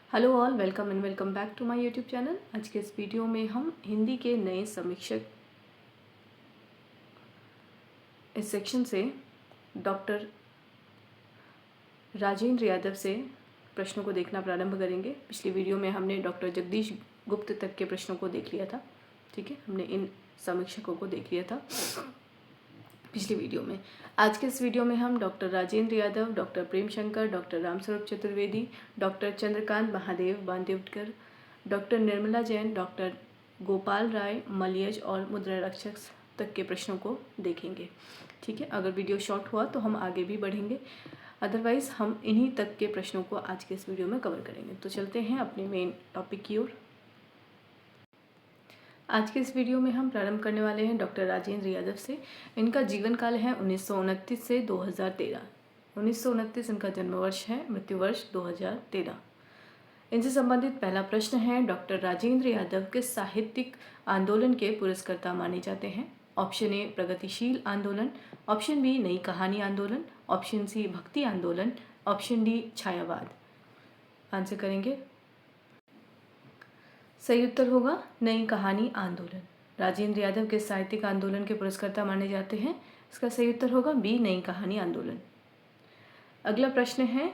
Hello all, welcome and welcome back to my YouTube channel. आज के इस video में हम हिंदी के नए समीक्षक इस सेक्शन से डॉक्टर राजेंद्र यादव से प्रश्नों को देखना प्रारंभ करेंगे। पिछली वीडियो में हमने डॉक्टर जगदीश गुप्त तक के प्रश्नों को देख लिया था। ठीक है, हमने इन समीक्षकों को देख लिया था पिछली वीडियो में। आज के इस वीडियो में हम doctor Rajendra Yadav, doctor Prem Shankar, doctor Ramswaroop Chaturvedi, doctor Chandrakant Mahadev Bandevkar, doctor Nirmala Jain, doctor Gopal Rai Malayaj और मुद्रा रक्षक तक के प्रश्नों को देखेंगे। ठीक है, अगर वीडियो शॉर्ट हुआ तो हम आगे भी बढ़ेंगे, अदरवाइज़ हम इन्हीं तक के प्रश्नों को आज के इस वीडियो में कवर करेंगे। तो चलते हैं अपने मेन टॉपिक की ओर। आज के इस वीडियो में हम प्रारंभ करने वाले हैं डॉक्टर राजेंद्र यादव से। इनका जीवन काल है 1929 से 2013। 1929 इनका जन्म वर्ष है, मृत्यु वर्ष 2013। इनसे संबंधित पहला प्रश्न है, डॉक्टर राजेंद्र यादव किस साहित्यिक आंदोलन के पुरस्कर्ता माने जाते हैं? ऑप्शन ए प्रगतिशील आंदोलन, ऑप्शन बी नई कहानी आंदोलन, ऑप्शन सी भक्ति आंदोलन, ऑप्शन डी छायावाद। आंसर करेंगे। सही उत्तर होगा नई कहानी आंदोलन। राजेंद्र यादव के साहित्यिक आंदोलन के पुरस्कर्ता माने जाते हैं। इसका सही उत्तर होगा बी नई कहानी आंदोलन। अगला प्रश्न है,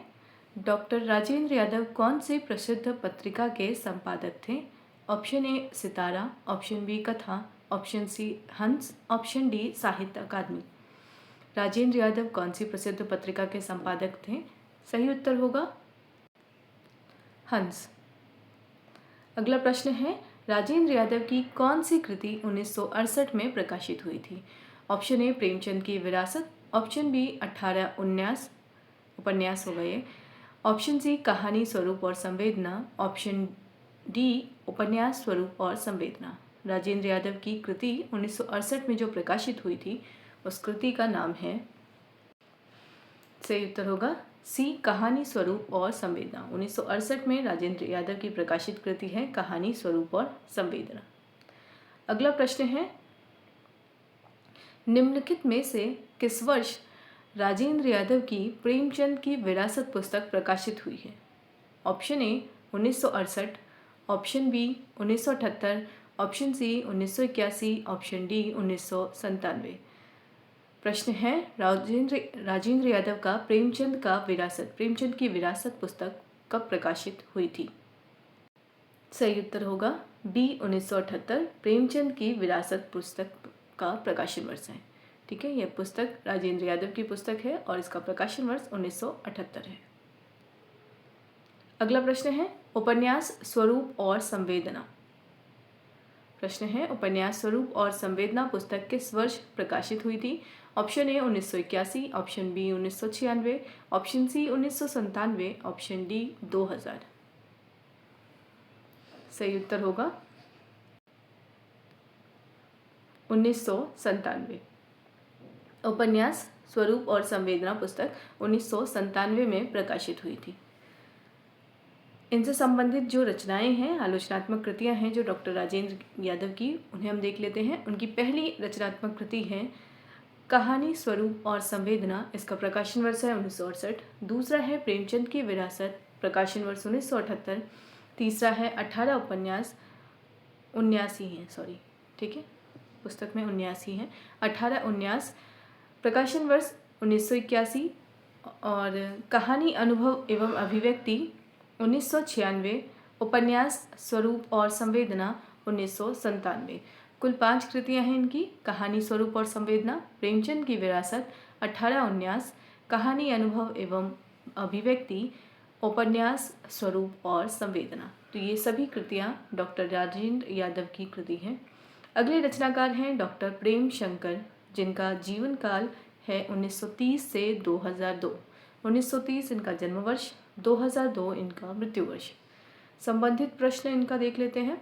डॉक्टर राजेंद्र यादव कौन सी प्रसिद्ध पत्रिका के संपादक थे? Option A Sitara, option B Katha, option C Hans, option D साहित्य अकादमी। राजेंद्र यादव कौन सी प्रसिद्ध पत्रिका के संपादक थे? सही उत्तर होगा हंस। अगला प्रश्न है, राजेंद्र यादव की कौन सी कृति 1968 में प्रकाशित हुई थी? ऑप्शन ए प्रेमचंद की विरासत, ऑप्शन बी 18 उपन्यास हो गए, ऑप्शन सी कहानी स्वरूप और संवेदना, ऑप्शन डी उपन्यास स्वरूप और संवेदना। राजेंद्र यादव की कृति 1968 में जो प्रकाशित हुई थी उस कृति का नाम है, सही उत्तर होगा सी कहानी स्वरूप और संवेदना। 1968 में राजेंद्र यादव की प्रकाशित कृति है कहानी स्वरूप और संवेदना। अगला प्रश्न है, निम्नलिखित में से किस वर्ष राजेंद्र यादव की प्रेमचंद की विरासत पुस्तक प्रकाशित हुई है? Option A 1968, option B 1978, option C 1981, option D 1997। प्रश्न है, राजेंद्र यादव का प्रेमचंद की विरासत पुस्तक कब प्रकाशित हुई थी? सही उत्तर होगा बी 1978। प्रेमचंद की विरासत पुस्तक का प्रकाशन वर्ष है। ठीक है, यह पुस्तक राजेंद्र यादव की पुस्तक है और इसका प्रकाशन वर्ष 1978 है। अगला प्रश्न है, उपन्यास स्वरूप और संवेदना। प्रश्न है, उपन्यास स्वरूप और संवेदना पुस्तक किस वर्ष प्रकाशित हुई थी? Option A 1981, option B 1996, option C 1997, option D 2000। सही उत्तर होगा 1997। उपन्यास स्वरूप और संवेदना पुस्तक 1997 में प्रकाशित हुई थी। इनसे संबंधित जो रचनाएं हैं, आलोचनात्मक कृतियां हैं जो डॉक्टर राजेंद्र यादव की, उन्हें हम देख लेते हैं। उनकी पहली रचनात्मक कृति है कहानी स्वरूप और संवेदना, इसका प्रकाशन वर्ष है 1968। दूसरा है प्रेमचंद की विरासत, प्रकाशन वर्ष 1978। तीसरा है 18 उपन्यास, 79 हैं, सॉरी, ठीक है, पुस्तक में 79 हैं। 18 उपन्यास, प्रकाशन वर्ष 1981। और कहानी अनुभव एवं अभिव्यक्ति 1996, उपन्यास स्वरूप और संवेदना 1997। कुल 5 कृतियां हैं इनकी, कहानी स्वरूप और संवेदना, प्रेमचंद की विरासत, 18 उपन्यास, कहानी अनुभव एवं अभिव्यक्ति, उपन्यास स्वरूप और संवेदना। तो ये सभी कृतियां डॉक्टर राजेंद्र यादव की कृति हैं। अगले रचनाकार हैं डॉक्टर प्रेम शंकर, जिनका जीवन काल है 1930 से 2002। 1930 इनका जन्म वर्ष, 2002 इनका मृत्यु वर्ष। संबंधित प्रश्न इनका देख लेते हैं।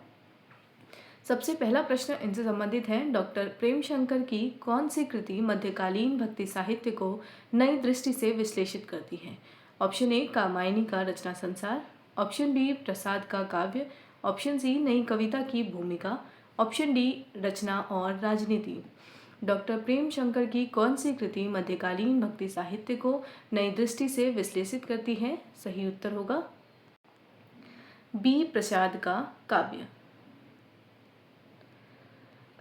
सबसे पहला प्रश्न इनसे संबंधित है, डॉक्टर प्रेम शंकर की कौन सी कृति मध्यकालीन भक्ति साहित्य को नई दृष्टि से विश्लेषित करती है? ऑप्शन ए कामायनी का रचना संसार, ऑप्शन बी प्रसाद का काव्य, ऑप्शन सी नई कविता की भूमिका, ऑप्शन डी रचना और राजनीति। डॉक्टर प्रेम शंकर की कौन सी कृति मध्यकालीन भक्ति साहित्य को नई दृष्टि से विश्लेषित करती है? सही उत्तर होगा बी प्रसाद का काव्य।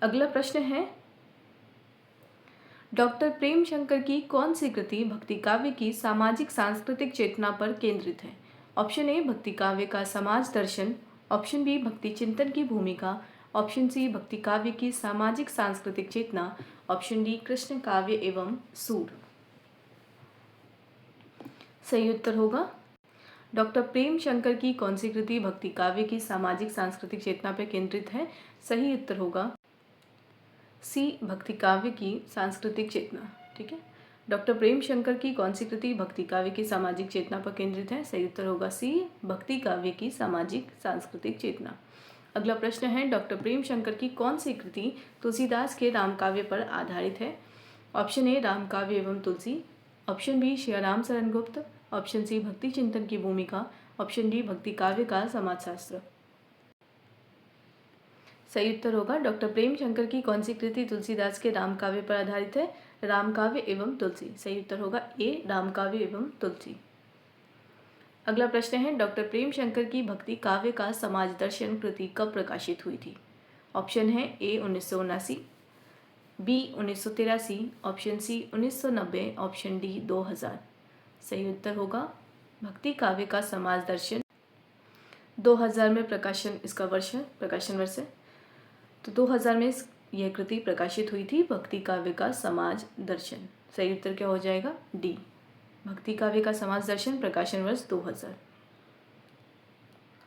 अगला प्रश्न है, डॉक्टर प्रेमशंकर की कौन सी कृति भक्ति काव्य की सामाजिक सांस्कृतिक चेतना पर केंद्रित है? ऑप्शन ए भक्ति काव्य का समाज दर्शन, ऑप्शन बी भक्ति चिंतन की भूमिका, ऑप्शन सी भक्ति काव्य की सामाजिक सांस्कृतिक चेतना, ऑप्शन डी कृष्ण काव्य एवं सूर। सही उत्तर होगा डॉक्टर प्रेमशंकर की कौन सी कृति भक्ति काव्य की सामाजिक सांस्कृतिक चेतना पर केंद्रित है? सही उत्तर होगा सी भक्ति काव्य की सांस्कृतिक चेतना। ठीक है, डॉक्टर प्रेमशंकर की कौन सी कृति भक्ति काव्य की सामाजिक चेतना पर केंद्रित है? सही उत्तर होगा सी भक्ति काव्य की सामाजिक सांस्कृतिक चेतना। अगला प्रश्न है, डॉक्टर प्रेमशंकर की कौन सी कृति तुलसीदास के राम काव्य पर आधारित है? ऑप्शन ए राम काव्य एवं तुलसी, option B Shriram Sharan Gupt, option C भक्ति चिंतन की भूमिका, ऑप्शन डी भक्ति काव्य का समाजशास्त्र। सही उत्तर होगा डॉक्टर प्रेमशंकर की कौन सी कृति तुलसीदास के राम काव्य पर आधारित है? राम काव्य एवं तुलसी। सही उत्तर होगा ए राम काव्य एवं तुलसी। अगला प्रश्न है, डॉक्टर प्रेमशंकर की भक्ति काव्य का समाज दर्शन कृति कब प्रकाशित हुई थी? ऑप्शन है A 1979, B 1983, option C 1990, option D 2000। सही उत्तर होगा भक्ति काव्य का समाज दर्शन 2000 में प्रकाशन इसका वर्ष है, प्रकाशन वर्ष है। तो 2000 में यह कृति प्रकाशित हुई थी, भक्ति काव्य का समाज दर्शन। सही उत्तर क्या हो जाएगा? डी भक्ति काव्य का समाज दर्शन, प्रकाशन वर्ष 2000।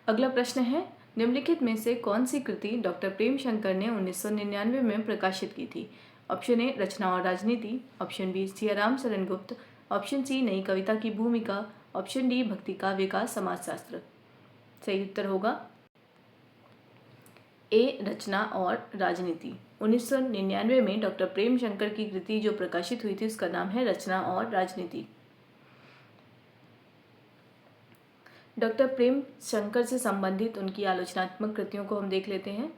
अगला प्रश्न है, निम्नलिखित में से कौन सी कृति डॉक्टर प्रेमशंकर ने 1999 में प्रकाशित की थी? ऑप्शन ए रचना और राजनीति, option B Siyaram Sharan Gupt, option C नई कविता की भूमिका, ऑप्शन डी भक्ति काव्य का समाजशास्त्र। सही उत्तर होगा ए रचना और राजनीति। 1999 में डॉक्टर प्रेमशंकर की कृति जो प्रकाशित हुई थी उसका नाम है रचना और राजनीति। डॉक्टर प्रेमशंकर से संबंधित उनकी आलोचनात्मक कृतियों को हम देख लेते हैं।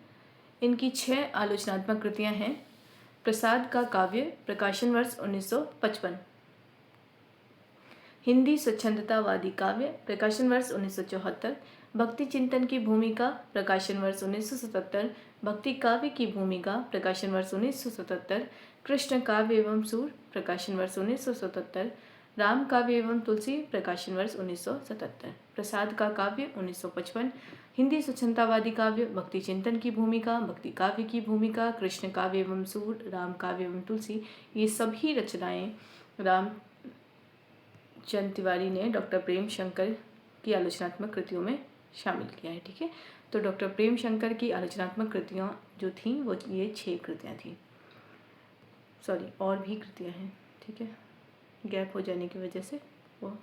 इनकी 6 आलोचनात्मक कृतियां हैं। प्रसाद का काव्य, प्रकाशन वर्ष 1955। हिंदी स्वच्छंदतावादी काव्य, प्रकाशन वर्ष 1974। भक्ति चिंतन की भूमिका, प्रकाशन वर्ष 1977। भक्ति काव्य की भूमिका, प्रकाशन वर्ष 1977। कृष्ण काव्य एवं सूर, प्रकाशन वर्ष 1977। राम काव्य एवं तुलसी, प्रकाशन वर्ष 1977। प्रसाद का काव्य 1955। हिंदी स्वच्छंदतावादी काव्य, भक्ति चिंतन की भूमिका, भक्ति काव्य की भूमिका, कृष्ण काव्य एवं सूर, राम काव्य एवं तुलसी, ये सभी रचनाएं रामचंद्र तिवारी ने डॉक्टर प्रेमशंकर की आलोचनात्मक कृतियों में शामिल किया है। ठीक है, तो डॉक्टर प्रेमशंकर की आलोचनात्मक कृतियाँ जो थीं वो ये 6 कृतियाँ थीं। सॉरी, और भी कृतियाँ हैं। ठीक है, गैप हो जाने की वजह से वो,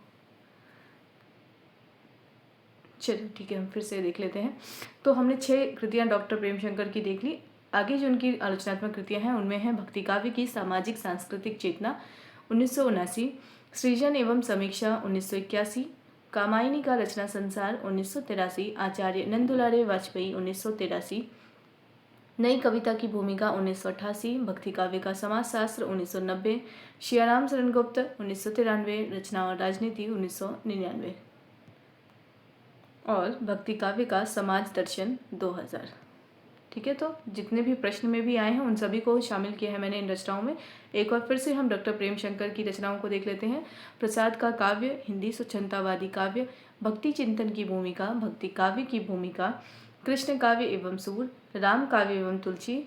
चलो ठीक है, हम फिर से देख लेते हैं। तो हमने 6 कृतियाँ डॉक्टर प्रेमशंकर की देख ली। आगे जो उनकी आलोचनात्मक कृतियाँ हैं उनमें है भक्ति काव्य की सामाजिक सांस्कृतिक चेतना 1979, सृजन एवं समीक्षा 1981, कामायनी का रचना संसार 1983, आचार्य नंदुलारे वाजपेयी 1983, नई कविता की भूमिका 1988, भक्ति काव्य का समाजशास्त्र 1990, श्रीराम शरण गुप्त 1993, रचना और राजनीति 1999 और भक्ति काव्य का समाज दर्शन 2000। ठीक है, तो जितने भी प्रश्न में भी आए हैं उन सभी को शामिल किया है मैंने इन रचनाओं में। एक बार फिर से हम डॉक्टर प्रेमशंकर की रचनाओं को देख लेते हैं। प्रसाद का काव्य, हिंदी स्वच्छंदतावादी काव्य, भक्ति चिंतन की भूमिका, भक्ति काव्य की भूमिका, कृष्ण काव्य एवं सूर, राम काव्य एवं तुलसी,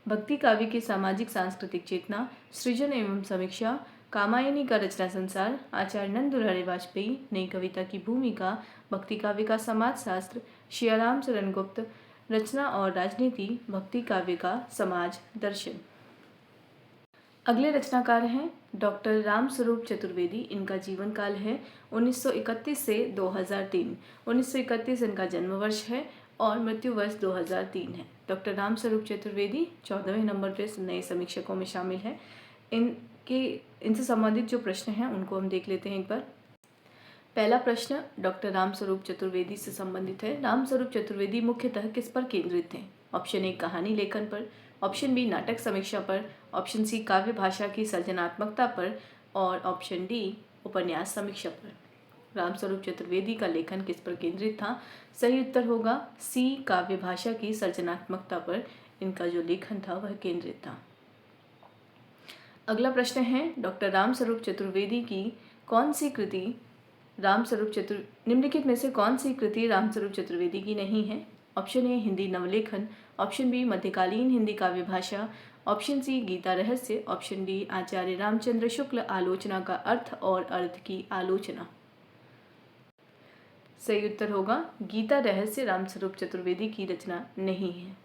भक्ति काव्य की सामाजिक सांस्कृतिक चेतना, सृजन एवं समीक्षा, कामायनी का रचना संसार, आचार्य नंदुलारे वाजपेयी, नई कविता की भूमिका, भक्ति काव्य का समाजशास्त्र, श्रीराम शरण गुप्त, रचना और राजनीति, भक्ति काव्य का समाज दर्शन। अगले रचनाकार हैं डॉक्टर रामस्वरूप चतुर्वेदी। इनका जीवन काल है 1931 से 2003। 1931 इनका जन्म वर्ष है और मृत्यु वर्ष 2003 है। डॉक्टर रामस्वरूप चतुर्वेदी 14वें नंबर पर नए समीक्षकों में शामिल है। इनसे संबंधित जो प्रश्न हैं उनको हम देख लेते हैं एक बार। पहला प्रश्न डॉक्टर रामस्वरूप चतुर्वेदी से संबंधित है। रामस्वरूप चतुर्वेदी मुख्यतः किस पर केंद्रित थे? ऑप्शन ए कहानी लेखन पर, ऑप्शन बी नाटक समीक्षा पर, ऑप्शन सी काव्य भाषा की सृजनात्मकता पर और ऑप्शन डी उपन्यास समीक्षा पर। रामस्वरूप चतुर्वेदी का लेखन किस पर केंद्रित था? सही उत्तर होगा सी, काव्य भाषा की सर्जनात्मकता पर इनका जो लेखन था वह केंद्रित था। अगला प्रश्न है, डॉक्टर रामस्वरूप चतुर्वेदी की कौन सी कृति निम्नलिखित में से कौन सी कृति रामस्वरूप चतुर्वेदी की नहीं है? Option A Hindi Navlekhan, option B Madhyakalin Hindi Kavya Bhasha, option C Gita Rahasya, option D Acharya Ramchandra Shukla आलोचना का अर्थ और अर्थ की आलोचना। सही उत्तर होगा गीता रहस्य रामस्वरूप चतुर्वेदी की रचना नहीं है।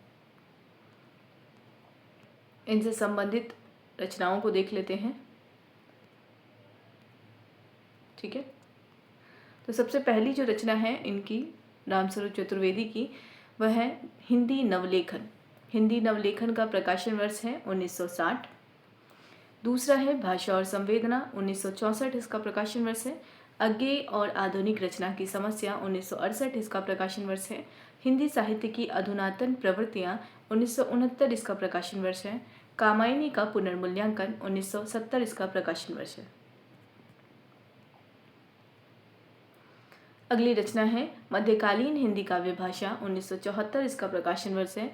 इनसे संबंधित रचनाओं को देख लेते हैं। ठीक है, तो सबसे पहली जो रचना है इनकी रामस्वरूप चतुर्वेदी की वह है हिंदी नवलेखन। हिंदी नवलेखन का प्रकाशन वर्ष है 1960। दूसरा है भाषा और संवेदना, 1964 इसका प्रकाशन वर्ष है। अज्ञेय और आधुनिक रचना की समस्या, 1968 इसका प्रकाशन वर्ष है। हिंदी साहित्य की अधुनातन प्रवृत्तियाँ, 1969 इसका प्रकाशन वर्ष है। कामायनी का पुनर्मूल्यांकन, 1970 इसका प्रकाशन वर्ष है। अगली रचना है मध्यकालीन हिंदी काव्य भाषा, 1974 इसका प्रकाशन वर्ष है।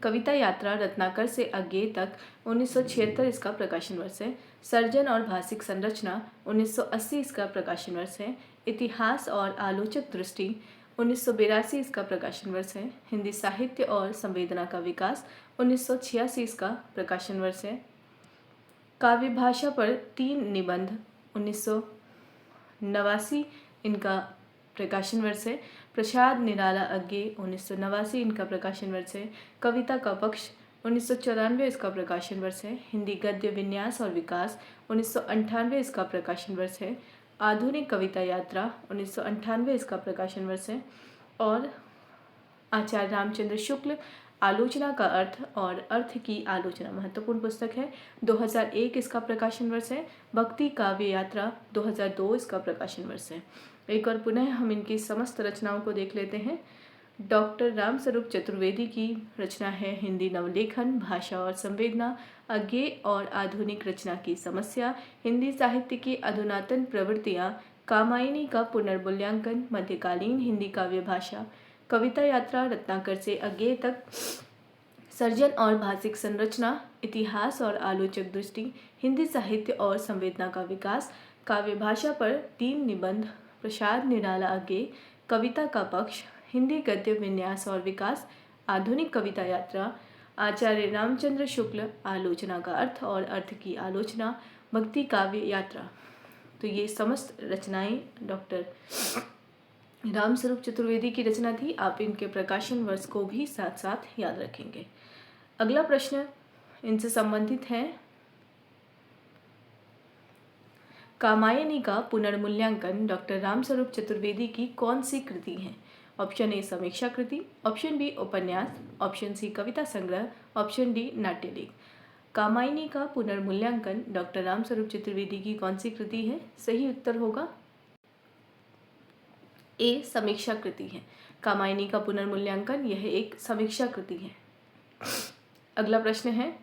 कविता यात्रा रत्नाकर से अज्ञेय तक, 1976 इसका प्रकाशन वर्ष है। सर्जन और भाषिक संरचना, 1980 इसका प्रकाशन वर्ष है। इतिहास और आलोचक दृष्टि, 1982 इसका प्रकाशन वर्ष है। हिंदी साहित्य और संवेदना का विकास, 1986 इसका प्रकाशन वर्ष है। काव्य भाषा पर 3 निबंध, 1989 इनका प्रकाशन वर्ष है। प्रसाद निराला अज्ञेय, 1989 इनका प्रकाशन वर्ष है। कविता का पक्ष, 1994 इसका प्रकाशन वर्ष है। हिंदी गद्य विन्यास और विकास, 1998 इसका प्रकाशन वर्ष है। आधुनिक कविता यात्रा, 1998 इसका प्रकाशन वर्ष है। और आचार्य रामचंद्र शुक्ल आलोचना का अर्थ और अर्थ की आलोचना महत्वपूर्ण पुस्तक है, 2001 इसका प्रकाशन वर्ष है। भक्ति काव्य यात्रा, 2002 इसका प्रकाशन वर्ष है। एक और पुनः हम इनकी समस्त रचनाओं को देख लेते हैं। डॉक्टर रामस्वरूप चतुर्वेदी की रचना है हिंदी नवलेखन, भाषा और संवेदना, अज्ञेय और आधुनिक रचना की समस्या, हिंदी साहित्य की अधुनातन प्रवृत्तियाँ, कामायनी का पुनर्मूल्यांकन, मध्यकालीन हिंदी काव्य भाषा, कविता यात्रा रत्नाकर से अज्ञेय तक, सर्जन और भाषिक संरचना, इतिहास और आलोचक दृष्टि, हिंदी साहित्य और संवेदना का विकास, काव्य भाषा पर 3 निबंध, प्रसाद निराला अज्ञेय, कविता का पक्ष, हिंदी गद्य विन्यास और विकास, आधुनिक कविता यात्रा, आचार्य रामचंद्र शुक्ल आलोचना का अर्थ और अर्थ की आलोचना, भक्ति काव्य यात्रा। तो ये समस्त रचनाएं डॉक्टर रामस्वरूप चतुर्वेदी की रचना थी। आप इनके प्रकाशन वर्ष को भी साथ साथ याद रखेंगे। अगला प्रश्न इनसे संबंधित है, कामायनी का पुनर्मूल्यांकन डॉक्टर रामस्वरूप चतुर्वेदी की कौन सी कृति है? ऑप्शन ए समीक्षा कृति, ऑप्शन बी उपन्यास, ऑप्शन सी कविता संग्रह, ऑप्शन डी नाट्यलेख। कामायनी का पुनर्मूल्यांकन डॉक्टर रामस्वरूप चतुर्वेदी की कौन सी कृति है? सही उत्तर होगा ए समीक्षा कृति है। कामायनी का पुनर्मूल्यांकन यह एक समीक्षा कृति है। अगला प्रश्न है,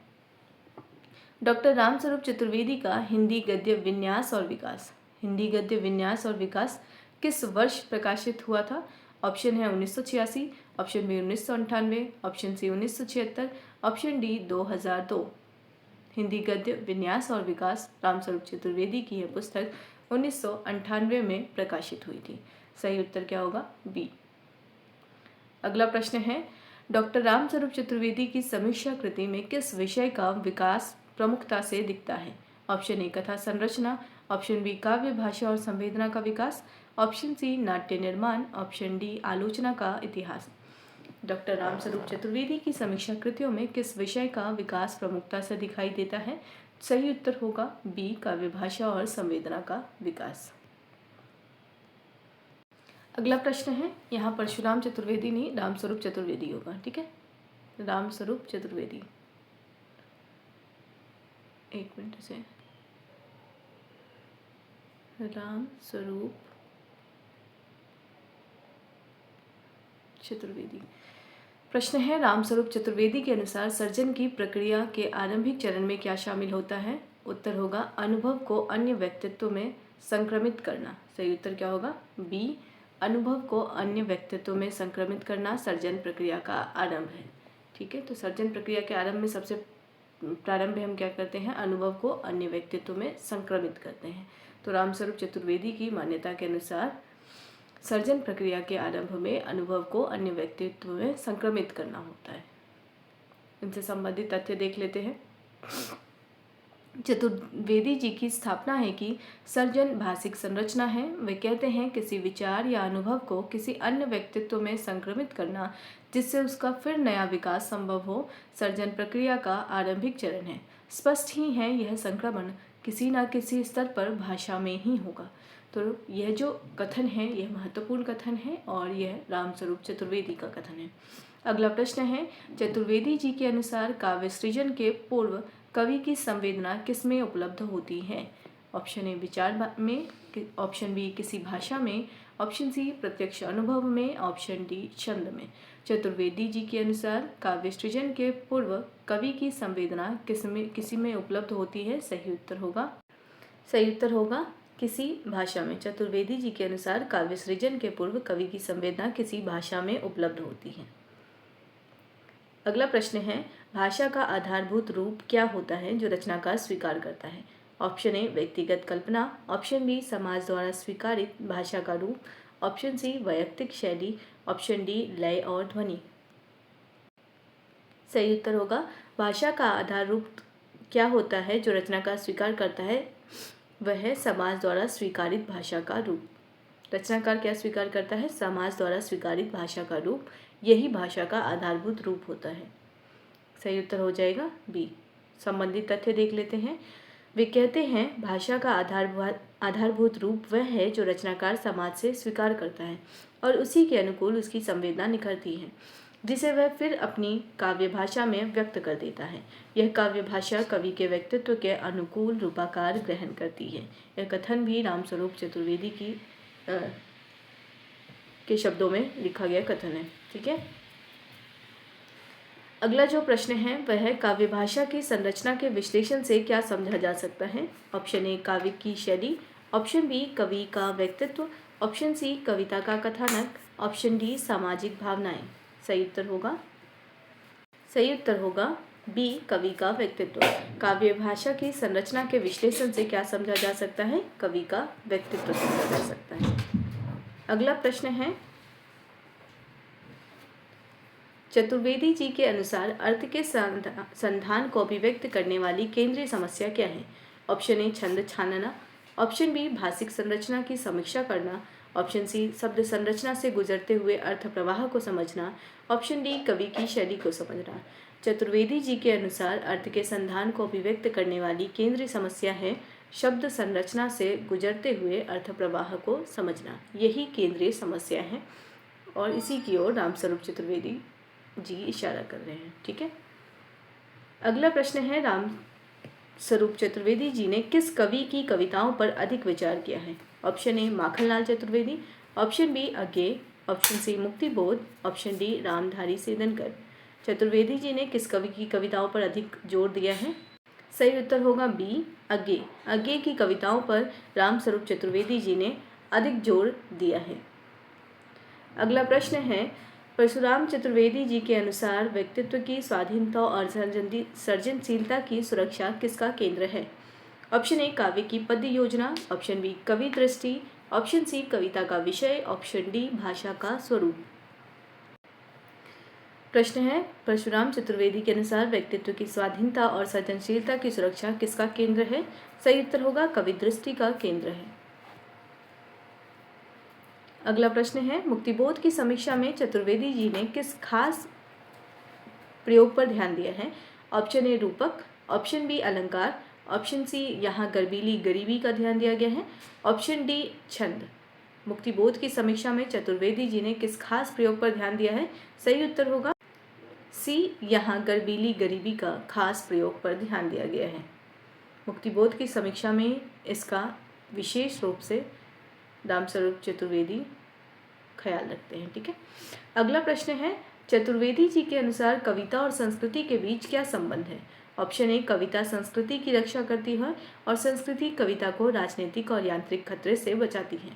डॉक्टर रामस्वरूप चतुर्वेदी का हिंदी गद्य विन्यास और विकास, हिंदी गद्य विन्यास और विकास किस वर्ष प्रकाशित हुआ था? ऑप्शन है 1986, option B 1998, option C 1976, option D 2002। Hindi गद्य विन्यास और विकास रामस्वरूप चतुर्वेदी की यह पुस्तक 1998 में प्रकाशित हुई थी। सही उत्तर क्या होगा? बी। अगला प्रश्न है, डॉक्टर रामस्वरूप चतुर्वेदी की समीक्षा कृति में किस विषय का विकास प्रमुखता से दिखता है? ऑप्शन ए कथा संरचना, ऑप्शन बी काव्य भाषा और संवेदना का विकास, ऑप्शन सी नाट्य निर्माण, ऑप्शन डी आलोचना का इतिहास। डॉक्टर रामस्वरूप चतुर्वेदी की समीक्षा कृतियों में किस विषय का विकास प्रमुखता से दिखाई देता है? सही उत्तर होगा बी काव्य भाषा और संवेदना का विकास। अगला प्रश्न है, यहाँ परशुराम चतुर्वेदी नहीं रामस्वरूप चतुर्वेदी होगा। ठीक है, रामस्वरूप चतुर्वेदी। एक मिनट से, रामस्वरूप चतुर्वेदी। प्रश्न है, रामस्वरूप चतुर्वेदी के अनुसार सर्जन की प्रक्रिया के आरंभिक चरण में क्या शामिल होता है? उत्तर होगा अनुभव को अन्य व्यक्तित्व में संक्रमित करना। सही उत्तर क्या होगा? बी, अनुभव को अन्य व्यक्तित्व में संक्रमित करना सर्जन प्रक्रिया का आरंभ है। ठीक है, तो सर्जन प्रक्रिया के आरंभ में सबसे प्रारंभ में हम क्या करते हैं? अनुभव को अन्य व्यक्तित्व में संक्रमित करते हैं। तो रामस्वरूप चतुर्वेदी की मान्यता के अनुसार सर्जन प्रक्रिया के आरंभ में अनुभव को अन्य व्यक्तित्व में संक्रमित करना होता है। इनसे संबंधित तथ्य देख लेते हैं। चतुर्वेदी जी की स्थापना है कि सर्जन भाषिक संरचना है। वे कहते हैं किसी विचार या अनुभव को किसी अन्य व्यक्तित्व में संक्रमित करना जिससे उसका फिर नया विकास संभव हो, सर्जन प्रक्रिया का आरंभिक चरण है। स्पष्ट ही है यह संक्रमण किसी न किसी स्तर पर भाषा में ही होगा। तो यह जो कथन है यह महत्वपूर्ण कथन है और यह रामस्वरूप चतुर्वेदी का कथन है। अगला प्रश्न है, चतुर्वेदी जी के अनुसार काव्य सृजन के पूर्व कवि की संवेदना किसमें उपलब्ध होती है? ऑप्शन ए विचार में, ऑप्शन बी किसी भाषा में, ऑप्शन सी प्रत्यक्ष अनुभव में, ऑप्शन डी छंद में। चतुर्वेदी जी के अनुसार काव्य सृजन के पूर्व कवि की संवेदना किसी में उपलब्ध होती है? सही उत्तर होगा किसी भाषा में। चतुर्वेदी जी के अनुसार काव्य सृजन के पूर्व कवि की संवेदना किसी भाषा में उपलब्ध होती है। अगला प्रश्न है, भाषा का आधारभूत रूप क्या होता है जो रचनाकार स्वीकार करता है? ऑप्शन ए व्यक्तिगत कल्पना, ऑप्शन बी समाज द्वारा स्वीकारित भाषा का रूप, ऑप्शन सी वैयक्तिक शैली, ऑप्शन डी लय और ध्वनि। सही उत्तर होगा भाषा का आधार रूप क्या होता है जो रचनाकार स्वीकार करता है? वह है समाज द्वारा स्वीकारित भाषा का रूप। रचनाकार क्या स्वीकार करता है? समाज द्वारा स्वीकारित भाषा का रूप, यही भाषा का आधारभूत रूप होता है। सही उत्तर हो जाएगा बी। संबंधित तथ्य देख लेते हैं। वे कहते हैं भाषा का आधारभूत रूप वह है जो रचनाकार समाज से स्वीकार करता है और उसी के अनुकूल उसकी संवेदना निखरती है, जिसे वह फिर अपनी काव्य भाषा में व्यक्त कर देता है। यह काव्य भाषा कवि के व्यक्तित्व के अनुकूल रूपाकार ग्रहण करती है। यह कथन भी रामस्वरूप चतुर्वेदी के शब्दों में लिखा गया कथन है। ठीक है, अगला जो प्रश्न है वह है काव्य भाषा की संरचना के विश्लेषण से क्या समझा जा सकता है? ऑप्शन ए काव्य की शैली, ऑप्शन बी कवि का व्यक्तित्व, ऑप्शन सी कविता का कथानक, ऑप्शन डी सामाजिक भावनाएं। सही उत्तर होगा बी कवि का व्यक्तित्व। काव्य भाषा की संरचना के विश्लेषण से क्या समझा जा सकता है? कवि का व्यक्तित्व समझा जा सकता है। अगला प्रश्न है, चतुर्वेदी जी के अनुसार अर्थ के संधान को अभिव्यक्त करने वाली केंद्रीय समस्या क्या है? ऑप्शन ए छंद छानना, ऑप्शन बी भाषिक संरचना की समीक्षा करना, ऑप्शन सी शब्द संरचना से गुजरते हुए अर्थ प्रवाह को समझना, ऑप्शन डी कवि की शैली को समझना। चतुर्वेदी जी के अनुसार अर्थ के संधान को अभिव्यक्त करने वाली केंद्रीय समस्या है शब्द संरचना से गुजरते हुए अर्थ प्रवाह को समझना। यही केंद्रीय समस्या है और इसी की ओर रामस्वरूप चतुर्वेदी जी इशारा कर रहे हैं। ठीक है, अगला प्रश्न है, रामस्वरूप चतुर्वेदी जी ने किस कवि की कविताओं पर अधिक विचार किया है? Option A Makhanlal Chaturvedi, option B Agyeya, option C Muktibodh, option D Ramdhari सिरदनकर। चतुर्वेदी जी ने किस कवि की कविताओं पर अधिक जोर दिया है? सही उत्तर होगा बी अज्ञेय। अज्ञेय की कविताओं पर रामस्वरूप चतुर्वेदी जी ने अधिक जोर दिया है। अगला प्रश्न है, परशुराम चतुर्वेदी जी के अनुसार व्यक्तित्व की स्वाधीनता और सर्जनशीलता की सुरक्षा किसका केंद्र है? ऑप्शन ए काव्य की पद्य योजना, ऑप्शन बी कवि दृष्टि, ऑप्शन सी कविता का विषय, ऑप्शन डी भाषा का स्वरूप। प्रश्न है, परशुराम चतुर्वेदी के अनुसार व्यक्तित्व की स्वाधीनता और सर्जनशीलता की सुरक्षा किसका केंद्र है? सही उत्तर होगा कवि दृष्टि का केंद्र है। अगला प्रश्न है, मुक्तिबोध की समीक्षा में चतुर्वेदी जी ने किस खास प्रयोग पर ध्यान दिया है? ऑप्शन ए रूपक, ऑप्शन बी अलंकार, ऑप्शन सी यहाँ गर्बीली गरीबी का ध्यान दिया गया है, ऑप्शन डी छंद। मुक्तिबोध की समीक्षा में चतुर्वेदी जी ने किस खास प्रयोग पर ध्यान दिया है? सही उत्तर होगा सी यहाँ गर्बीली गरीबी का खास प्रयोग पर ध्यान दिया गया है। मुक्तिबोध की समीक्षा में इसका विशेष रूप से रामस्वरूप चतुर्वेदी ख्याल रखते हैं। ठीक है, अगला प्रश्न है, चतुर्वेदी जी के अनुसार कविता और संस्कृति के बीच क्या संबंध है? ऑप्शन ए कविता संस्कृति की रक्षा करती है और संस्कृति कविता को राजनीतिक और यांत्रिक खतरे से बचाती है।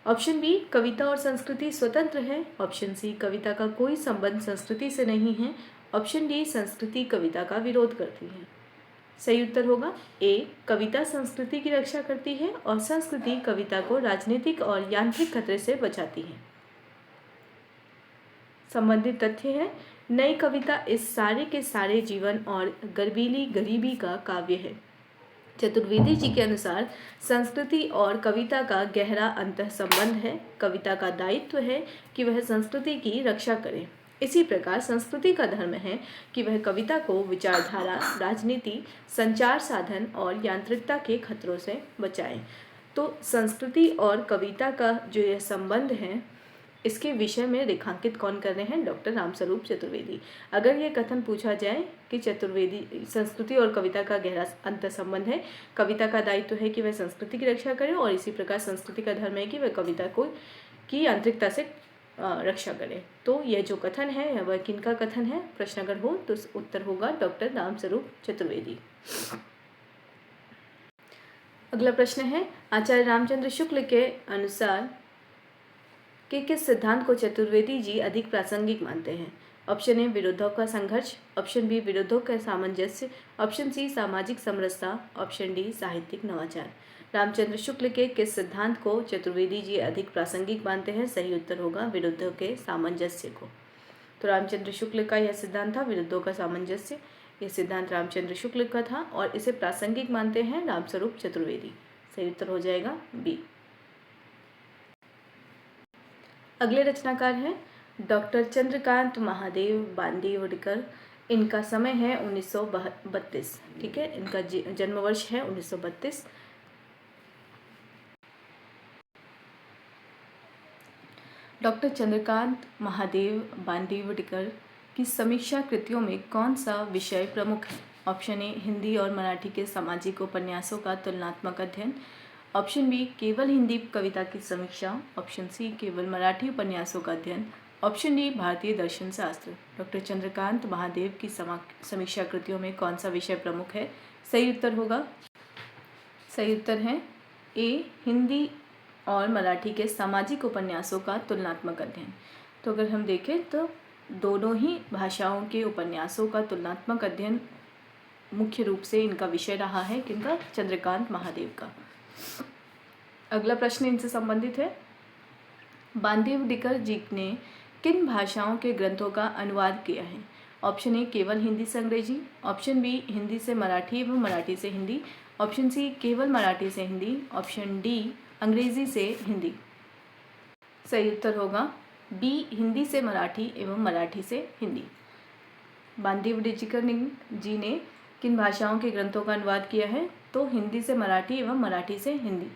ऑप्शन बी कविता और संस्कृति स्वतंत्र है। ऑप्शन सी कविता का कोई संबंध संस्कृति से नहीं है। ऑप्शन डी संस्कृति कविता का विरोध करती है। सही उत्तर होगा ए कविता संस्कृति की रक्षा करती है और संस्कृति कविता को राजनीतिक और यांत्रिक खतरे से बचाती है। संबंधित तथ्य है नई कविता इस सारे के सारे जीवन और गर्बीली गरीबी का काव्य है। चतुर्वेदी जी के अनुसार संस्कृति और कविता का गहरा अंतः संबंध है। कविता का दायित्व है कि वह संस्कृति की रक्षा करे। इसी प्रकार संस्कृति का धर्म है कि वह कविता को विचारधारा, राजनीति, संचार साधन और यांत्रिकता के खतरों से बचाए। तो संस्कृति और कविता का जो यह संबंध है इसके विषय में रेखांकित कौन कर रहे हैं? डॉक्टर रामस्वरूप चतुर्वेदी। अगर ये कथन पूछा जाए कि चतुर्वेदी संस्कृति और कविता का गहरा अंतर संबंध है, कविता का दायित्व है कि वह संस्कृति की रक्षा करे और इसी प्रकार संस्कृति का धर्म है कि वह कविता को की यांत्रिकता से रक्षा करे, तो यह जो कथन है वह किनका कथन है? प्रश्न अगर हो तो उत्तर होगा डॉक्टर रामस्वरूप चतुर्वेदी। अगला प्रश्न है आचार्य रामचंद्र शुक्ल के अनुसार कि किस सिद्धांत को चतुर्वेदी जी अधिक प्रासंगिक मानते हैं? ऑप्शन ए विरोधों का संघर्ष, ऑप्शन बी विरोधों का सामंजस्य, ऑप्शन सी सामाजिक समरसता, ऑप्शन डी साहित्यिक नवाचार। रामचंद्र शुक्ल के किस सिद्धांत को चतुर्वेदी जी अधिक प्रासंगिक मानते हैं? सही उत्तर होगा विरुद्धों के सामंजस्य को। तो रामचंद्र शुक्ल का यह सिद्धांत था विरुद्धों का सामंजस्य। यह सिद्धांत रामचंद्र शुक्ल का था और इसे प्रासंगिक मानते हैं रामस्वरूप चतुर्वेदी। सही उत्तर हो जाएगा बी। अगले रचनाकार हैं डॉक्टर चंद्रकांत महादेव बांदीवड़कर। इनका समय है 1932। ठीक है, इनका जन्म वर्ष है 1932। डॉक्टर चंद्रकांत महादेव बांदीवड़कर की समीक्षा कृतियों में कौन सा विषय प्रमुख है? ऑप्शन ए हिंदी और मराठी के सामाजिक उपन्यासों का तुलनात्मक अध्ययन, ऑप्शन बी केवल हिंदी कविता की समीक्षा, ऑप्शन सी केवल मराठी उपन्यासों का अध्ययन, ऑप्शन डी भारतीय दर्शन शास्त्र। डॉक्टर चंद्रकांत महादेव की समीक्षा कृतियों में कौन सा विषय प्रमुख है? सही उत्तर होगा, सही उत्तर है ए हिंदी और मराठी के सामाजिक उपन्यासों का तुलनात्मक अध्ययन। तो अगर हम देखें तो दोनों ही भाषाओं के उपन्यासों का तुलनात्मक अध्ययन मुख्य रूप से इनका विषय रहा है, किनका? चंद्रकांत महादेव का। अगला प्रश्न इनसे संबंधित है बांदीवड़कर जी ने किन भाषाओं के ग्रंथों का अनुवाद किया है? ऑप्शन ए केवल हिंदी से अंग्रेजी, ऑप्शन बी हिंदी से मराठी एवं मराठी से हिंदी, ऑप्शन सी केवल मराठी से हिंदी, ऑप्शन डी अंग्रेजी से हिंदी। सही उत्तर होगा बी हिंदी से मराठी एवं मराठी से हिंदी। बांदीवड़कर जी ने किन भाषाओं के ग्रंथों का अनुवाद किया है? तो हिंदी से मराठी एवं मराठी से हिंदी।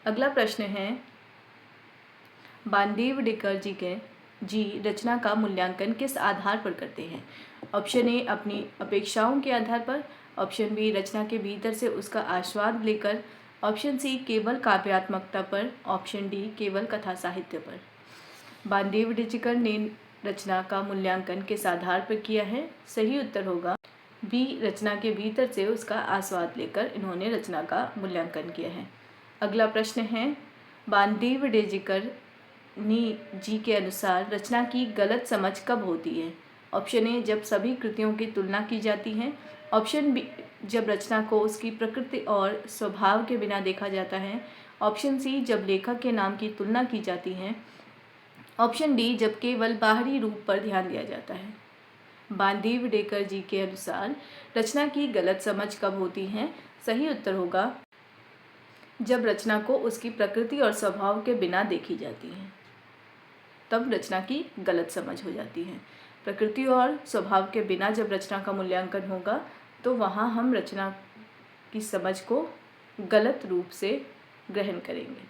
अगला प्रश्न है बांदीवड़कर जी रचना का मूल्यांकन किस आधार पर करते हैं? ऑप्शन ए अपनी अपेक्षाओं के आधार पर, ऑप्शन बी रचना के भीतर से उसका आस्वाद लेकर, ऑप्शन सी केवल काव्यात्मकता पर, ऑप्शन डी केवल कथा साहित्य पर। बांदीवड़कर ने रचना का मूल्यांकन किस आधार पर किया है? सही उत्तर होगा बी रचना के भीतर से उसका आस्वाद लेकर इन्होंने रचना का मूल्यांकन किया है। अगला प्रश्न है बांदीवड़कर जी के अनुसार रचना की गलत समझ कब होती है? ऑप्शन ए जब सभी कृतियों की तुलना की जाती है, ऑप्शन बी जब रचना को उसकी प्रकृति और स्वभाव के बिना देखा जाता है, ऑप्शन सी जब लेखक के नाम की तुलना की जाती है, ऑप्शन डी जब केवल बाहरी रूप पर ध्यान दिया जाता है। बांदीवड़कर जी के अनुसार रचना की गलत समझ कब होती है? सही उत्तर होगा जब रचना को उसकी प्रकृति और स्वभाव के बिना देखी जाती है, तब रचना की गलत समझ हो जाती है। प्रकृति और स्वभाव के बिना जब रचना का मूल्यांकन होगा तो वहाँ हम रचना की समझ को गलत रूप से ग्रहण करेंगे।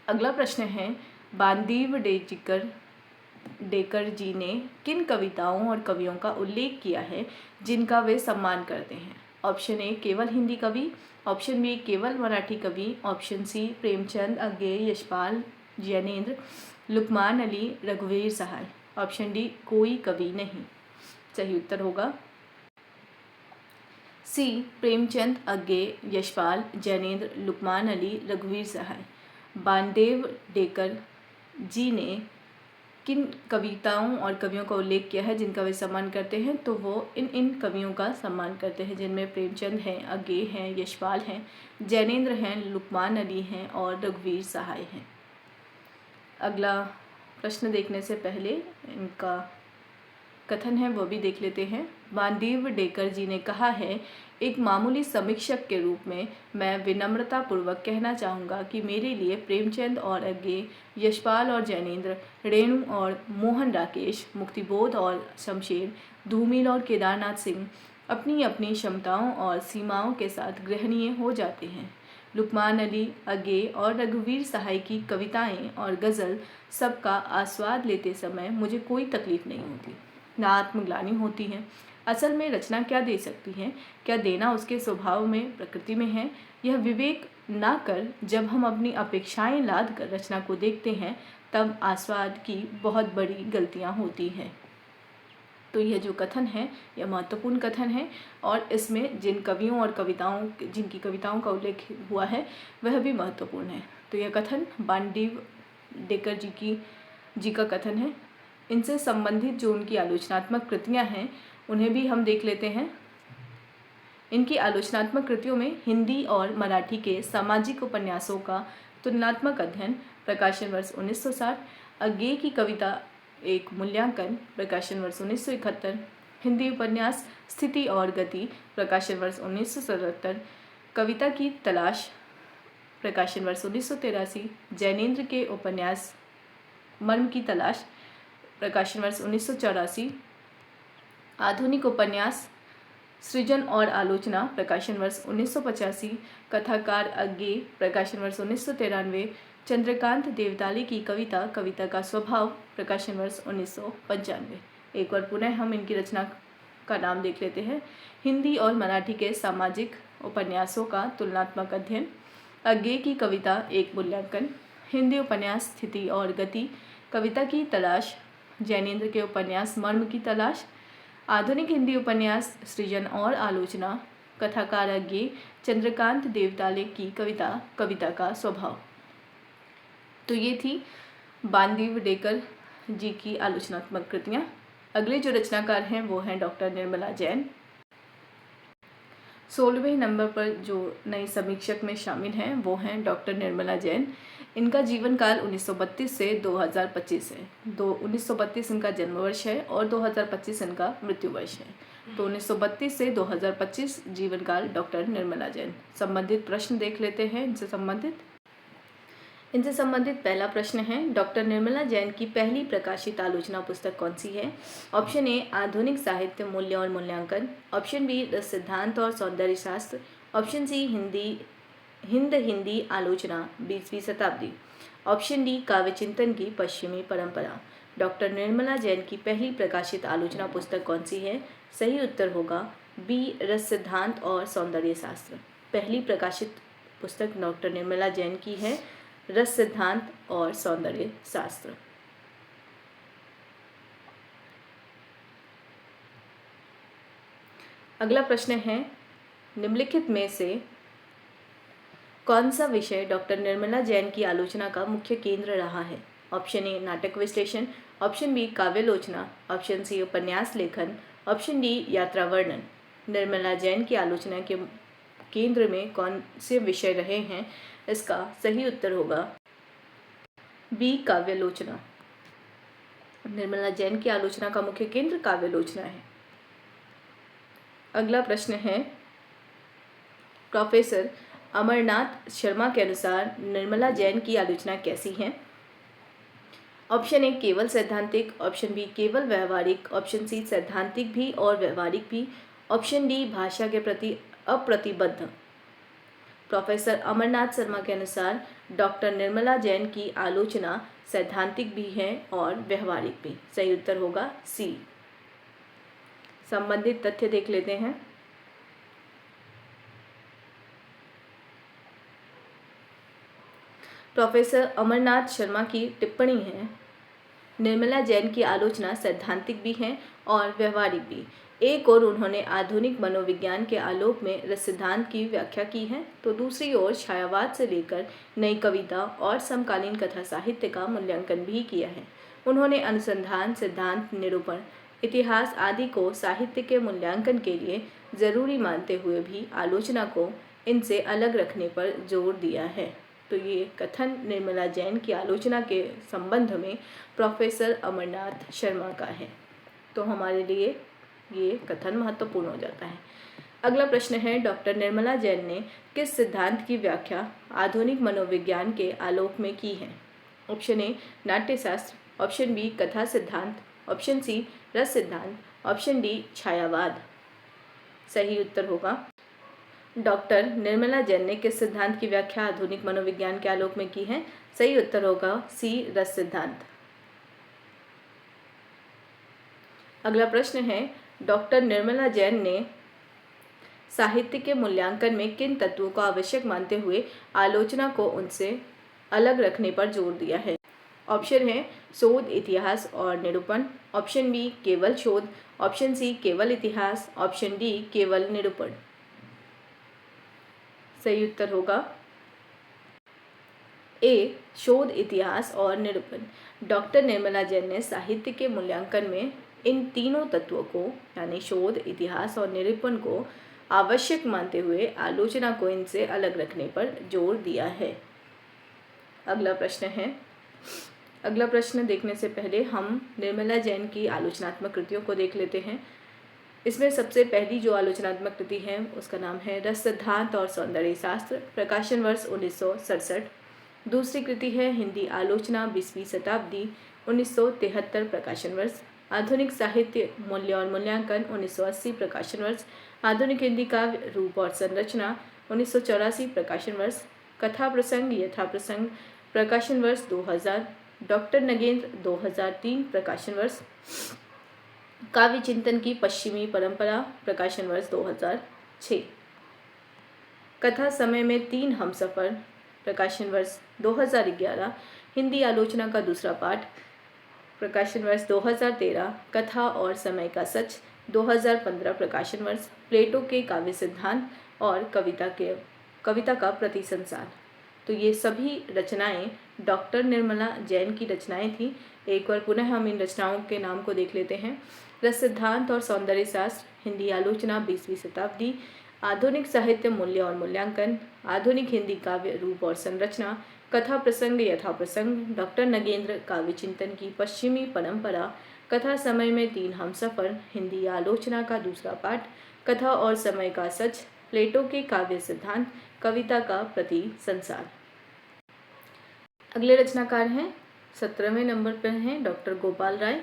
अगला प्रश्न है बांदीवड़कर जी ने किन कविताओं और कवियों का उल्लेख किया है जिनका वे सम्मान करते हैं? ऑप्शन ए केवल हिंदी कवि, ऑप्शन बी केवल मराठी कवि, ऑप्शन सी प्रेमचंद, अज्ञेय, यशपाल, जैनेन्द्र, लुकमान अली, रघुवीर सहाय, ऑप्शन डी कोई कवि नहीं। सही उत्तर होगा सी प्रेमचंद, अज्ञे, यशपाल, जैनेन्द्र, लुकमान अली, रघुवीर सहाय। बांदेव डेकर जी ने किन कविताओं और कवियों का उल्लेख किया है जिनका वे सम्मान करते हैं? तो वो इन कवियों का सम्मान करते हैं जिनमें प्रेमचंद हैं, अज्ञे हैं, यशपाल हैं, जैनेन्द्र हैं, लुकमान अली हैं और रघुवीर सहाय हैं। अगला प्रश्न देखने से पहले इनका कथन है वो भी देख लेते हैं। बांदेव डेकर जी ने कहा है, एक मामूली समीक्षक के रूप में मैं विनम्रतापूर्वक कहना चाहूँगा कि मेरे लिए प्रेमचंद और अज्ञे, यशपाल और जैनेन्द्र, रेणु और मोहन राकेश, मुक्तिबोध और शमशेर, धूमिल और केदारनाथ सिंह अपनी अपनी क्षमताओं और सीमाओं के साथ ग्रहणीय हो जाते हैं। लुकमान अली, अज्ञे और रघुवीर सहाय की कविताएं और गज़ल सबका आस्वाद लेते समय मुझे कोई तकलीफ नहीं होती, ना आत्मग्लानि होती है। असल में रचना क्या दे सकती है, क्या देना उसके स्वभाव में, प्रकृति में है। यह विवेक ना कर जब हम अपनी अपेक्षाएं लाद कर रचना को देखते हैं तब आस्वाद की बहुत बड़ी गलतियां होती हैं। तो यह जो कथन है यह महत्वपूर्ण कथन है और इसमें जिन कवियों और जिनकी कविताओं का उल्लेख हुआ है वह भी महत्वपूर्ण है। तो यह कथन बांदेव डेकर जी का कथन है। इनसे संबंधित जो उनकी आलोचनात्मक कृतियां हैं उन्हें भी हम देख लेते हैं। इनकी आलोचनात्मक कृतियों में हिंदी और मराठी के सामाजिक उपन्यासों का तुलनात्मक अध्ययन, प्रकाशन वर्ष 1960, अज्ञे की कविता एक मूल्यांकन, प्रकाशन वर्ष 1971, हिंदी उपन्यास स्थिति और गति, प्रकाशन वर्ष 1977, कविता की तलाश, प्रकाशन वर्ष 1983, जैनेन्द्र के उपन्यास मर्म की तलाश, प्रकाशन वर्ष 1984, आधुनिक उपन्यास सृजन और आलोचना, प्रकाशन वर्ष 1985, कथाकार अज्ञे, प्रकाशन वर्ष 1993, चंद्रकांत देवताली की कविता का स्वभाव, प्रकाशन वर्ष 1995। एक बार पुनः हम इनकी रचना का नाम देख लेते हैं। हिंदी और मराठी के सामाजिक उपन्यासों का तुलनात्मक अध्ययन, अज्ञे की कविता एक मूल्यांकन, हिंदी उपन्यास स्थिति और गति, कविता की तलाश, जैनेन्द्र के उपन्यास मर्म की तलाश, आधुनिक हिंदी उपन्यास सृजन और आलोचना, कथाकार अज्ञे, चंद्रकांत देवताले की कविता का स्वभाव। तो ये थी बांदेव डेकर जी की आलोचनात्मक कृतियाँ। अगले जो रचनाकार हैं वो हैं डॉक्टर निर्मला जैन। 16वें नंबर पर जो नई समीक्षक में शामिल हैं वो हैं डॉक्टर निर्मला जैन। इनका जीवन काल 1932 से 2025 है। 1932 इनका जन्म वर्ष है और 2025 इनका मृत्यु वर्ष है। तो 1932 से 2025 जीवन काल डॉक्टर निर्मला जैन। संबंधित प्रश्न देख लेते हैं इनसे संबंधित पहला प्रश्न है, डॉक्टर निर्मला जैन की पहली प्रकाशित आलोचना पुस्तक कौन सी है? ऑप्शन ए आधुनिक साहित्य मूल्य और मूल्यांकन, ऑप्शन बी रस सिद्धांत और सौंदर्य शास्त्र, ऑप्शन सी हिंदी आलोचना 20वीं शताब्दी, ऑप्शन डी काव्य चिंतन की पश्चिमी परंपरा। डॉक्टर निर्मला जैन की पहली प्रकाशित आलोचना पुस्तक कौन सी है? सही उत्तर होगा बी रस सिद्धांत और सौंदर्य शास्त्र। पहली प्रकाशित पुस्तक डॉक्टर निर्मला जैन की है रस सिद्धांत और सौंदर्य शास्त्र। अगला प्रश्न है, निम्नलिखित में से कौन सा विषय डॉक्टर निर्मला जैन की आलोचना का मुख्य केंद्र रहा है? ऑप्शन ए नाटक विश्लेषण, ऑप्शन बी काव्यालोचना, ऑप्शन सी उपन्यास लेखन, ऑप्शन डी यात्रा वर्णन। निर्मला जैन की आलोचना के केंद्र में कौन से विषय रहे हैं? इसका सही उत्तर होगा बी काव्यालोचना। निर्मला जैन की आलोचना का मुख्य केंद्र काव्यालोचना है। अगला प्रश्न है, प्रोफेसर अमरनाथ शर्मा के अनुसार निर्मला जैन की आलोचना कैसी है? ऑप्शन ए केवल सैद्धांतिक, ऑप्शन बी केवल व्यवहारिक, ऑप्शन सी सैद्धांतिक भी और व्यवहारिक भी, ऑप्शन डी भाषा के प्रति अप्रतिबद्ध। प्रोफेसर अमरनाथ शर्मा के अनुसार डॉक्टर निर्मला जैन की आलोचना सैद्धांतिक भी है और व्यवहारिक भी। सही उत्तर होगा सी। संबंधित तथ्य देख लेते हैं। प्रोफेसर अमरनाथ शर्मा की टिप्पणी है, निर्मला जैन की आलोचना सैद्धांतिक भी है और व्यवहारिक भी। एक ओर उन्होंने आधुनिक मनोविज्ञान के आलोक में रस सिद्धांत की व्याख्या की है, तो दूसरी ओर छायावाद से लेकर नई कविता और समकालीन कथा साहित्य का मूल्यांकन भी किया है। उन्होंने अनुसंधान, सिद्धांत, निरूपण, इतिहास आदि को साहित्य के मूल्यांकन के लिए जरूरी मानते हुए भी आलोचना को इनसे अलग रखने पर जोर दिया है। तो ये कथन निर्मला जैन की आलोचना के संबंध में प्रोफेसर अमरनाथ शर्मा का है। तो हमारे लिए ये कथन महत्वपूर्ण हो जाता है। अगला प्रश्न है, डॉक्टर निर्मला जैन ने किस सिद्धांत की व्याख्या आधुनिक मनोविज्ञान के आलोक में की है? Option A Natyashastra, option B कथा सिद्धांत, ऑप्शन सी रस सिद्धांत, ऑप्शन डी छायावाद। सही उत्तर होगा डॉक्टर निर्मला जैन ने किस सिद्धांत की व्याख्या आधुनिक मनोविज्ञान के आलोक में की है? सही उत्तर होगा सी रस सिद्धांत। अगला प्रश्न है, डॉक्टर निर्मला जैन ने साहित्य के मूल्यांकन में किन तत्वों को आवश्यक मानते हुए आलोचना को उनसे अलग रखने पर जोर दिया है? ऑप्शन है शोध, इतिहास और निरूपण, ऑप्शन बी केवल शोध, ऑप्शन सी केवल इतिहास, ऑप्शन डी केवल निरूपण। सही उत्तर होगा ए शोध, इतिहास और निरूपण। डॉक्टर निर्मला जैन ने साहित्य के मूल्यांकन में इन तीनों तत्वों को यानी शोध, इतिहास और निरूपण को आवश्यक मानते हुए आलोचना को इनसे अलग रखने पर जोर दिया है। अगला प्रश्न देखने से पहले हम निर्मला जैन की आलोचनात्मक कृतियों को देख लेते हैं। इसमें सबसे पहली जो आलोचनात्मक कृति है उसका नाम है रस सिद्धांत और सौंदर्य शास्त्र, प्रकाशन वर्ष 1967। दूसरी कृति है हिंदी आलोचना 20वीं शताब्दी, 1973 प्रकाशन वर्ष। आधुनिक साहित्य मूल्य और मूल्यांकन 1980 प्रकाशन वर्ष। आधुनिक हिंदी काव्य रूप और संरचना 1984 प्रकाशन वर्ष। कथा प्रसंग यथा प्रसंग प्रकाशन वर्ष 2000। डॉक्टर नगेंद्र 2003 प्रकाशन वर्ष। काव्य चिंतन की पश्चिमी परंपरा प्रकाशन वर्ष 2006। कथा समय में 3 हमसफर प्रकाशन वर्ष 2011। हिंदी आलोचना का दूसरा पाठ प्रकाशन वर्ष 2013। कथा और समय का सच 2015 प्रकाशन वर्ष। प्लेटो के काव्य सिद्धांत और कविता का प्रतिसंसार। तो ये सभी रचनाएं डॉक्टर निर्मला जैन की रचनाएं थी। एक बार पुनः हम इन रचनाओं के नाम को देख लेते हैं। रस सिद्धांत और सौंदर्य शास्त्र, हिंदी आलोचना 20वीं शताब्दी, आधुनिक साहित्य मूल्य और मूल्यांकन, आधुनिक हिंदी काव्य रूप और संरचना, कथा प्रसंग यथा प्रसंग, डॉक्टर नगेंद्र काव्य चिंतन की पश्चिमी परंपरा, कथा समय में 3 हमसफर, हिंदी आलोचना का दूसरा पाठ, कथा और समय का सच, प्लेटो के काव्य सिद्धांत, कविता का प्रति संसार। अगले रचनाकार हैं 17वें नंबर पर हैं डॉक्टर गोपाल राय।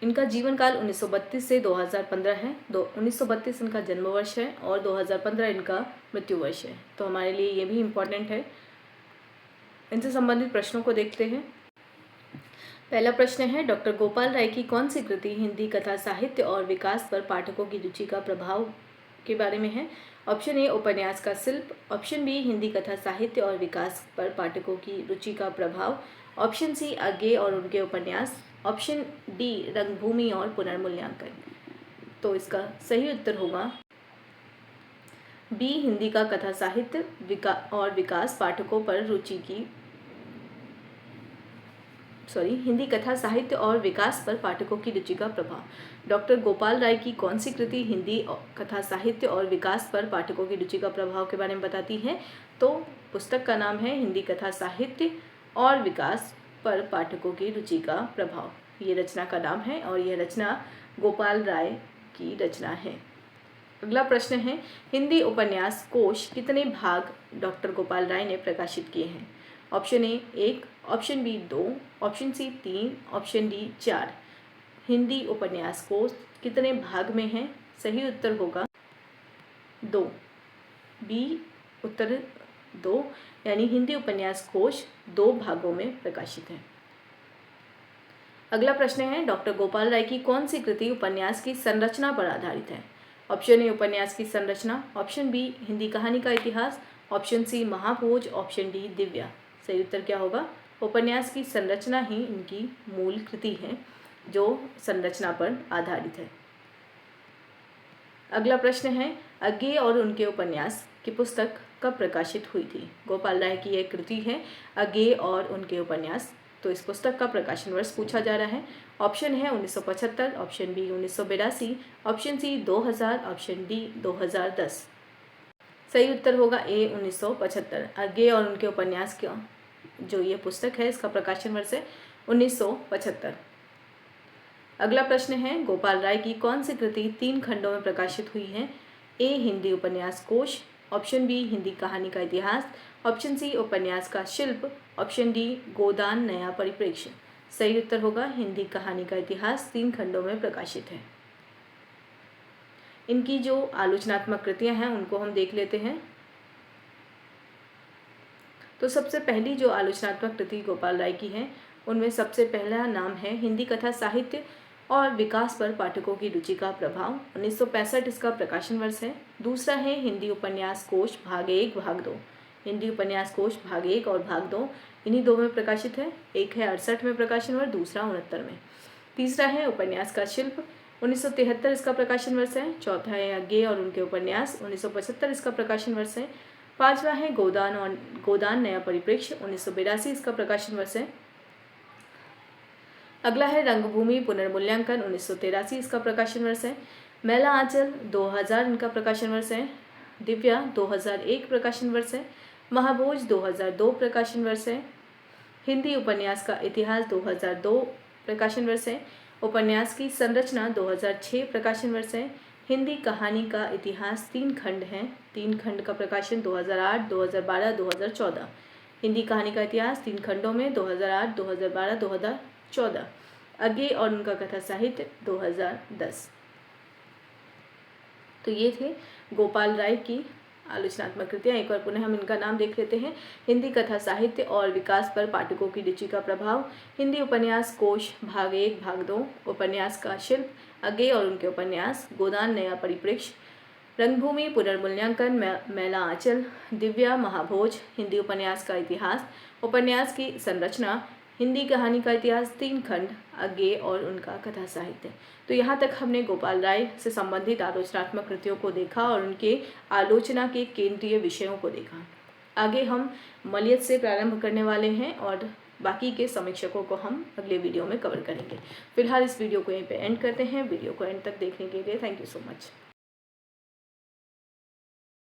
इनका जीवन काल 1932 से 2015 है। 1932 इनका जन्म वर्ष है और 2015 इनका मृत्यु वर्ष है। तो हमारे लिए ये भी इम्पोर्टेंट है। इनसे संबंधित प्रश्नों को देखते हैं। पहला प्रश्न है, डॉक्टर गोपाल राय की कौन सी कृति हिंदी कथा साहित्य और विकास पर पाठकों की रुचि का प्रभाव के बारे में है? ऑप्शन ए उपन्यास का शिल्प, ऑप्शन बी हिंदी कथा साहित्य और विकास पर पाठकों की रुचि का प्रभाव, ऑप्शन सी आगे और उनके उपन्यास, ऑप्शन डी रंगभूमि और पुनर्मूल्यांकन। तो इसका सही उत्तर होगा बी हिंदी का कथा साहित्य और विकास पाठकों पर रुचि की हिंदी कथा साहित्य और विकास पर पाठकों की रुचि का प्रभाव। डॉक्टर गोपाल राय की कौन सी कृति हिंदी कथा साहित्य और विकास पर पाठकों की रुचि का प्रभाव के बारे में बताती है? तो पुस्तक का नाम है हिंदी कथा साहित्य और विकास पर पाठकों की रुचि का प्रभाव। ये रचना का नाम है और यह रचना गोपाल राय की रचना है। अगला प्रश्न है, हिंदी उपन्यास कोश कितने भाग डॉक्टर गोपाल राय ने प्रकाशित किए हैं? Option A 1, option B 2, option C 3, option D 4। Hindi उपन्यास कोश कितने भाग में है? सही उत्तर होगा 2, बी उत्तर 2, यानी हिंदी उपन्यास कोश 2 भागों में प्रकाशित है। अगला प्रश्न है, डॉक्टर गोपाल राय की कौन सी कृति उपन्यास की संरचना पर आधारित है? ऑप्शन ए उपन्यास की संरचना, ऑप्शन बी हिंदी कहानी का इतिहास, option C Mahabhoj, option D Divya. सही उत्तर क्या होगा? उपन्यास की संरचना ही इनकी मूल कृति है जो संरचना पर आधारित है। अगला प्रश्न है, अज्ञे और उनके उपन्यास की पुस्तक कब प्रकाशित हुई थी? गोपाल राय की एक कृति है अज्ञे और उनके उपन्यास। तो इस पुस्तक का प्रकाशन वर्ष पूछा जा रहा है। ऑप्शन है 1975, option B 1982, option C 2000, option D 2010। सही उत्तर होगा ए 1975। अज्ञे और उनके उपन्यास का जो ये पुस्तक है इसका प्रकाशन वर्ष है 1975। अगला प्रश्न है, गोपाल राय की कौन सी कृति 3 खंडों में प्रकाशित हुई है? ए हिंदी उपन्यास कोश, ऑप्शन बी हिंदी कहानी का इतिहास, ऑप्शन सी उपन्यास का शिल्प, ऑप्शन डी गोदान नया परिप्रेक्ष्य। सही उत्तर होगा हिंदी कहानी का इतिहास 3 खंडों में प्रकाशित है। इनकी जो आलोचनात्मक कृतियां हैं उनको हम देख लेते हैं। तो सबसे पहली जो आलोचनात्मक कृति गोपाल राय की है उनमें सबसे पहला नाम है हिंदी कथा साहित्य और विकास पर पाठकों की रुचि का प्रभाव। 1965 इसका प्रकाशन वर्ष है। दूसरा है हिंदी उपन्यास कोश भाग 1 भाग 2। हिंदी उपन्यास कोश भाग 1 और भाग 2 इन्हीं दो में प्रकाशित है। एक है 68 में प्रकाशन वर्ष, दूसरा 69 में। तीसरा है उपन्यास का शिल्प, 1973 इसका प्रकाशन वर्ष है। चौथा है अज्ञे और उनके उपन्यास, 1975 इसका प्रकाशन वर्ष है। पांचवा है गोदान नया परिप्रेक्ष्य, 1982 इसका प्रकाशन वर्ष है। अगला है रंगभूमि पुनर्मूल्यांकन, 1983 इसका प्रकाशन वर्ष है। मैला आंचल 2000 इनका प्रकाशन वर्ष है। दिव्या 2001 प्रकाशन वर्ष है। महाभोज 2002 प्रकाशन वर्ष है। हिंदी उपन्यास का इतिहास 2002 प्रकाशन वर्ष है। उपन्यास की संरचना 2006 प्रकाशन वर्ष है। हिंदी कहानी का इतिहास 3 खंड हैं। 3 खंड का प्रकाशन 2008, 2012, 2014। हिंदी कहानी का इतिहास 3 खंडों में 2008, 2012, 2014। अज्ञे और उनका कथा साहित्य 2010। तो ये थे गोपाल राय की आलोचनात्मक कृतियाँ। एक बार पुनः हम इनका नाम देख लेते हैं। हिंदी कथा साहित्य और विकास पर पाठकों की रुचि का प्रभाव, हिंदी उपन्यास कोश भाग 1 भाग 2, उपन्यास का शिल्प, अज्ञे और उनके उपन्यास, गोदान नया परिप्रेक्ष्य, रंगभूमि पुनर्मूल्यांकन, मैला आंचल, दिव्या, महाभोज, हिंदी उपन्यास का इतिहास, उपन्यास की संरचना, हिंदी कहानी का इतिहास 3 खंड, अज्ञे और उनका कथा साहित्य। तो यहाँ तक हमने गोपाल राय से संबंधित आलोचनात्मक कृतियों को देखा और उनके आलोचना के केंद्रीय विषयों को देखा। आगे हम मलयज से प्रारंभ करने वाले हैं और बाकी के समीक्षकों को हम अगले वीडियो में कवर करेंगे। फिलहाल इस वीडियो को यहीं पे एंड करते हैं। वीडियो को एंड तक देखने के लिए थैंक यू सो मच।